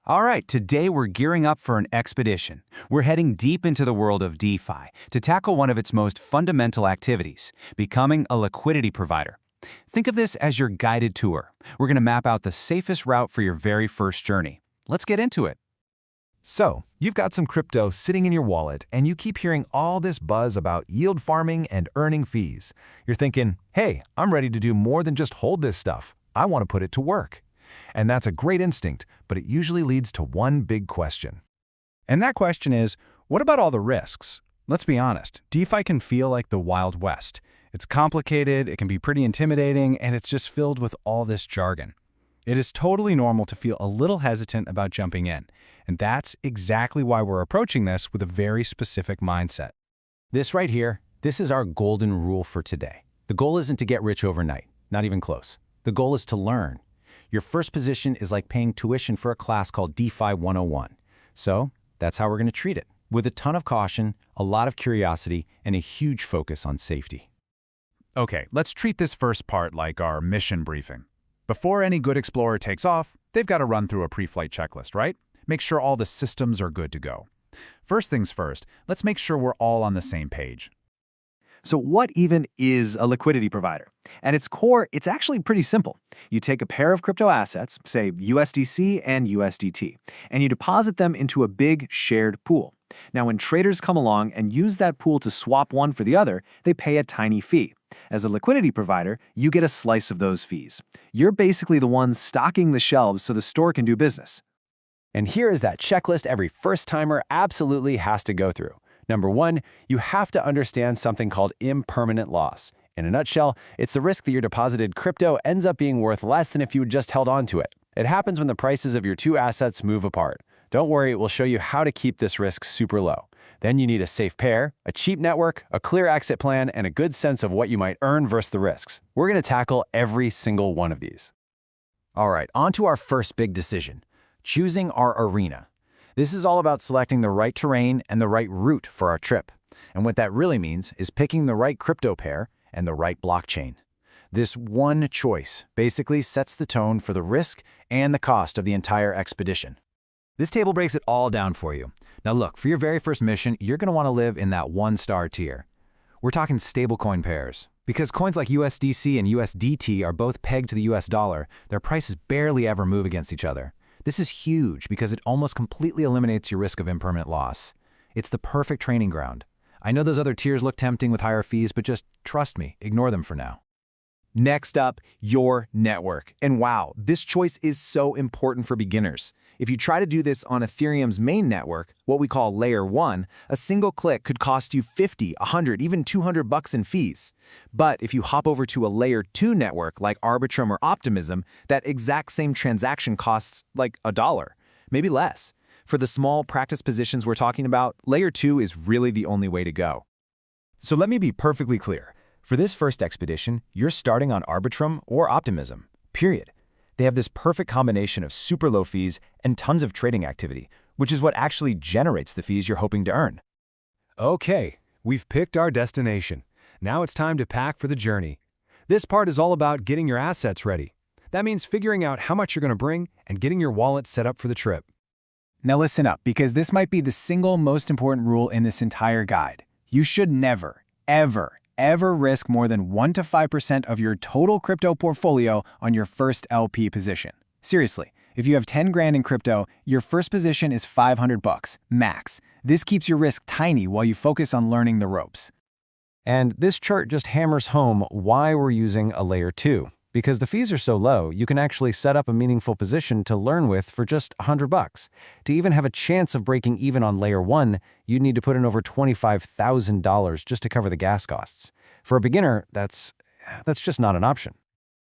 All right, today we're gearing up for an expedition. We're heading deep into the world of DeFi to tackle one of its most fundamental activities, becoming a liquidity provider. Think of this as your guided tour. We're going to map out the safest route for your very first journey. Let's get into it. So, you've got some crypto sitting in your wallet, and you keep hearing all this buzz about yield farming and earning fees. You're thinking, hey, I'm ready to do more than just hold this stuff. I want to put it to work. And that's a great instinct, but it usually leads to one big question. And that question is, what about all the risks? Let's be honest, DeFi can feel like the Wild West. It's complicated, it can be pretty intimidating, and it's just filled with all this jargon. It is totally normal to feel a little hesitant about jumping in, and that's exactly why we're approaching this with a very specific mindset. This right here, this is our golden rule for today. The goal isn't to get rich overnight, not even close. The goal is to learn. Your first position is like paying tuition for a class called DeFi 101. So that's how we're going to treat it, with a ton of caution, a lot of curiosity, and a huge focus on safety. Okay, let's treat this first part like our mission briefing. Before any good explorer takes off, they've got to run through a pre-flight checklist, right? Make sure all the systems are good to go. First things first, let's make sure we're all on the same page. So what even is a liquidity provider? At its core, it's actually pretty simple. You take a pair of crypto assets, say USDC and USDT, and you deposit them into a big shared pool. Now, when traders come along and use that pool to swap one for the other, they pay a tiny fee. As a liquidity provider, you get a slice of those fees. You're basically the one stocking the shelves so the store can do business. And here is that checklist every first-timer absolutely has to go through. Number one, you have to understand something called impermanent loss. In a nutshell, it's the risk that your deposited crypto ends up being worth less than if you had just held on to it. It happens when the prices of your two assets move apart. Don't worry, we'll show you how to keep this risk super low. Then you need a safe pair, a cheap network, a clear exit plan, and a good sense of what you might earn versus the risks. We're going to tackle every single one of these. All right, on to our first big decision, choosing our arena. This is all about selecting the right terrain and the right route for our trip. And what that really means is picking the right crypto pair and the right blockchain. This one choice basically sets the tone for the risk and the cost of the entire expedition. This table breaks it all down for you. Now look, for your very first mission, you're going to want to live in that one-star tier. We're talking stablecoin pairs. Because coins like USDC and USDT are both pegged to the US dollar, their prices barely ever move against each other. This is huge because it almost completely eliminates your risk of impermanent loss. It's the perfect training ground. I know those other tiers look tempting with higher fees, but just trust me, ignore them for now. Next up, your network. And wow, this choice is so important for beginners. If you try to do this on Ethereum's main network, what we call Layer 1, a single click could cost you 50, 100, even 200 bucks in fees. But if you hop over to a Layer 2 network like Arbitrum or Optimism, that exact same transaction costs like $1, maybe less. For the small practice positions we're talking about, Layer 2 is really the only way to go. So let me be perfectly clear. For this first expedition, you're starting on Arbitrum or Optimism, period. They have this perfect combination of super low fees and tons of trading activity, which is what actually generates the fees you're hoping to earn. Okay, we've picked our destination. Now it's time to pack for the journey. This part is all about getting your assets ready. That means figuring out how much you're going to bring and getting your wallet set up for the trip. Now listen up, because this might be the single most important rule in this entire guide. You should never, ever risk more than 1 to 5% of your total crypto portfolio on your first LP position. Seriously, if you have 10 grand in crypto, your first position is 500 bucks, max. This keeps your risk tiny while you focus on learning the ropes. And this chart just hammers home why we're using a Layer 2. Because the fees are so low, you can actually set up a meaningful position to learn with for just 100 bucks. To even have a chance of breaking even on Layer 1, you'd need to put in over $25,000 just to cover the gas costs. For a beginner, that's just not an option.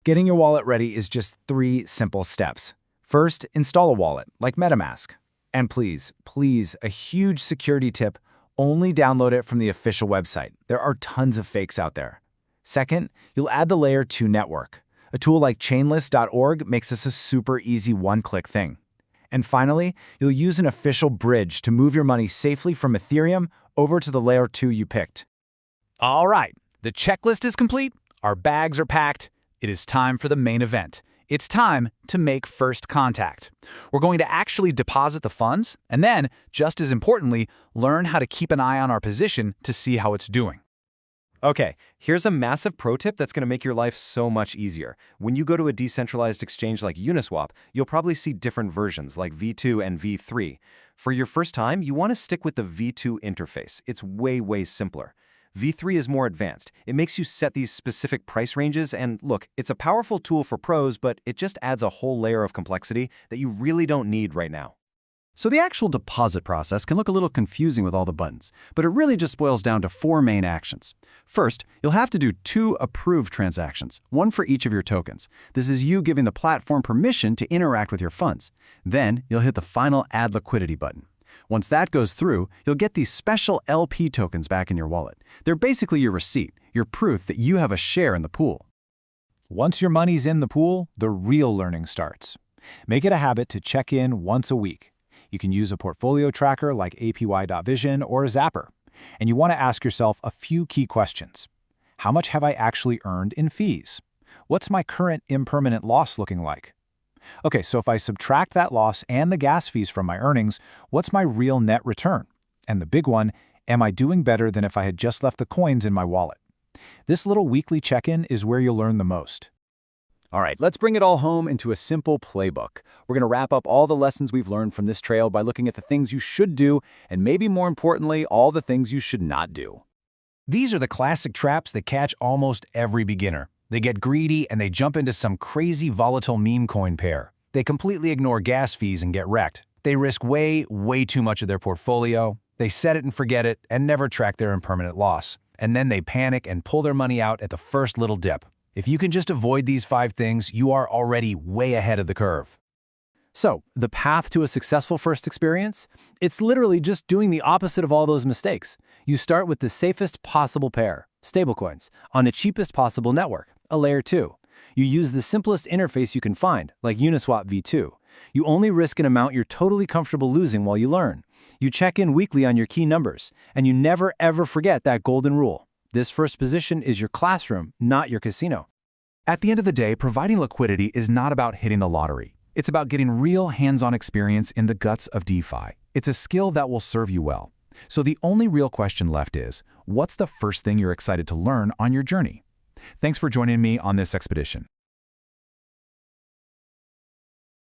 Getting your wallet ready is just 3 simple steps. First, install a wallet, like MetaMask. And please, a huge security tip, only download it from the official website. There are tons of fakes out there. Second, you'll add the Layer 2 network. A tool like chainlist.org makes this a super easy one-click thing. And finally, you'll use an official bridge to move your money safely from Ethereum over to the Layer 2 you picked. All right, the checklist is complete, our bags are packed. It is time for the main event, It's time to make first contact. We're going to actually deposit the funds, and then, just as importantly, learn how to keep an eye on our position to see how it's doing. Okay, here's a massive pro tip that's going to make your life so much easier. When you go to a decentralized exchange like Uniswap, you'll probably see different versions like V2 and V3. For your first time, you want to stick with the V2 interface. It's way simpler. V3 is more advanced. It makes you set these specific price ranges, and look, it's a powerful tool for pros, but it just adds a whole layer of complexity that you really don't need right now. So the actual deposit process can look a little confusing with all the buttons, but it really just boils down to 4 main actions. First, you'll have to do 2 approved transactions, one for each of your tokens. This is you giving the platform permission to interact with your funds. Then, you'll hit the final Add Liquidity button. Once that goes through, you'll get these special LP tokens back in your wallet. They're basically your receipt, your proof that you have a share in the pool. Once your money's in the pool, the real learning starts. Make it a habit to check in once a week. You can use a portfolio tracker like APY.Vision or a Zapper. And you want to ask yourself a few key questions. How much have I actually earned in fees? What's my current impermanent loss looking like? Okay, so if I subtract that loss and the gas fees from my earnings, what's my real net return? And the big one, am I doing better than if I had just left the coins in my wallet? This little weekly check-in is where you'll learn the most. All right, let's bring it all home into a simple playbook. We're going to wrap up all the lessons we've learned from this trail by looking at the things you should do, and maybe more importantly, all the things you should not do. These are the classic traps that catch almost every beginner. They get greedy and they jump into some crazy volatile meme coin pair. They completely ignore gas fees and get wrecked. They risk way too much of their portfolio. They set it and forget it and never track their impermanent loss. And then they panic and pull their money out at the first little dip. If you can just avoid these 5 things, you are already way ahead of the curve. So, the path to a successful first experience? It's literally just doing the opposite of all those mistakes. You start with the safest possible pair, stablecoins, on the cheapest possible network, a layer 2. You use the simplest interface you can find, like Uniswap V2. You only risk an amount you're totally comfortable losing while you learn. You check in weekly on your key numbers, and you never ever forget that golden rule. This first position is your classroom, not your casino. At the end of the day, providing liquidity is not about hitting the lottery. It's about getting real hands-on experience in the guts of DeFi. It's a skill that will serve you well. So the only real question left is, what's the first thing you're excited to learn on your journey? Thanks for joining me on this expedition.